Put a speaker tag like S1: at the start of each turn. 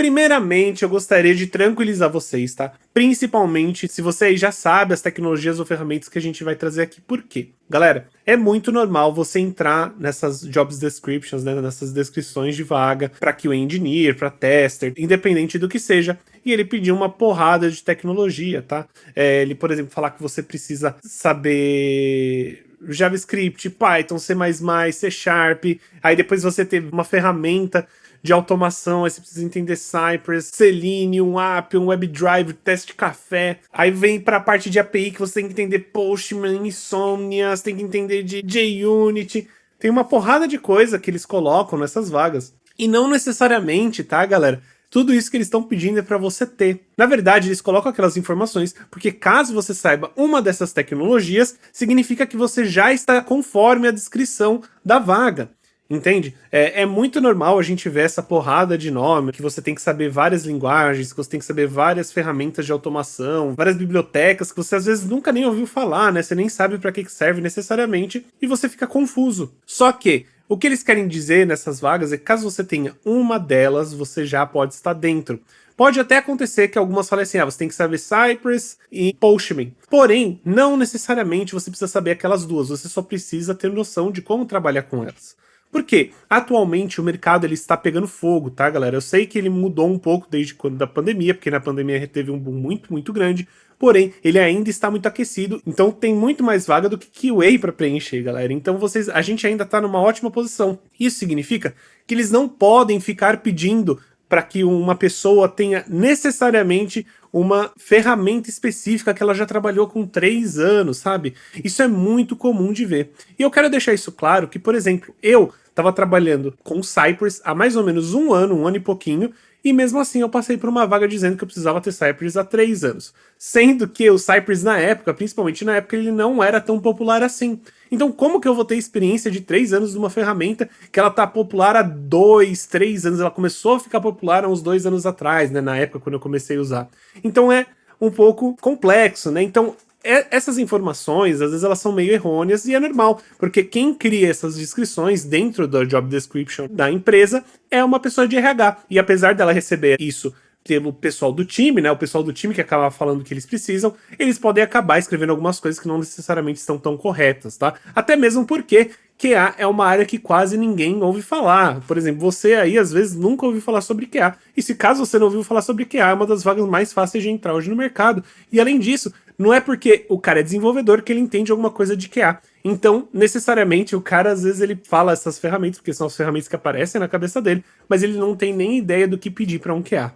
S1: Primeiramente, eu gostaria de tranquilizar vocês, tá? Principalmente se você aí já sabe as tecnologias ou ferramentas que a gente vai trazer aqui. Por quê? Galera, é muito normal você entrar nessas jobs descriptions, né, nessas descrições de vaga para QA engineer, para tester, independente do que seja, e ele pedir uma porrada de tecnologia, tá? Ele, por exemplo, falar que você precisa saber JavaScript, Python, C++, C Sharp, aí depois você tem uma ferramenta de automação, aí você precisa entender Cypress, Selenium, Appium, WebDrive, Teste Café. Aí vem para a parte de API que você tem que entender Postman, Insomnia, você tem que entender de JUnit. Tem uma porrada de coisa que eles colocam nessas vagas. E não necessariamente, tá, galera? Tudo isso que eles estão pedindo é para você ter. Na verdade, eles colocam aquelas informações porque caso você saiba uma dessas tecnologias, significa que você já está conforme a descrição da vaga. Entende? É muito normal a gente ver essa porrada de nome, que você tem que saber várias linguagens, que você tem que saber várias ferramentas de automação, várias bibliotecas que você às vezes nunca nem ouviu falar, né? Você nem sabe para que serve necessariamente e você fica confuso. Só que o que eles querem dizer nessas vagas é que caso você tenha uma delas, você já pode estar dentro. Pode até acontecer que algumas falem assim, você tem que saber Cypress e Postman. Porém, não necessariamente você precisa saber aquelas duas, você só precisa ter noção de como trabalhar com elas. Por quê? Atualmente o mercado ele está pegando fogo, tá, galera? Eu sei que ele mudou um pouco desde quando da pandemia, porque na pandemia teve um boom muito, muito grande, porém, ele ainda está muito aquecido, então tem muito mais vaga do que QA para preencher, galera. Então a gente ainda está numa ótima posição. Isso significa que eles não podem ficar pedindo para que uma pessoa tenha necessariamente uma ferramenta específica que ela já trabalhou com 3 anos, sabe? Isso é muito comum de ver. E eu quero deixar isso claro que, por exemplo, eu estava trabalhando com Cypress há mais ou menos um ano e pouquinho, e mesmo assim eu passei por uma vaga dizendo que eu precisava ter Cypress há 3 anos. Sendo que o Cypress na época, principalmente na época, ele não era tão popular assim. Então como que eu vou ter experiência de 3 anos de uma ferramenta que ela tá popular há 2, 3 anos? Ela começou a ficar popular há uns 2 anos atrás, né? Na época quando eu comecei a usar. Então é um pouco complexo, né? Então essas informações, às vezes elas são meio errôneas e é normal, porque quem cria essas descrições dentro da job description da empresa é uma pessoa de RH. E apesar dela receber isso pelo pessoal do time, né? O pessoal do time que acaba falando que eles precisam, eles podem acabar escrevendo algumas coisas que não necessariamente estão tão corretas, tá? Até mesmo porque QA é uma área que quase ninguém ouve falar. Por exemplo, você aí às vezes nunca ouviu falar sobre QA. E se caso você não ouviu falar sobre QA, é uma das vagas mais fáceis de entrar hoje no mercado. E além disso, não é porque o cara é desenvolvedor que ele entende alguma coisa de QA. Então, necessariamente, o cara às vezes ele fala essas ferramentas, porque são as ferramentas que aparecem na cabeça dele, mas ele não tem nem ideia do que pedir para um QA.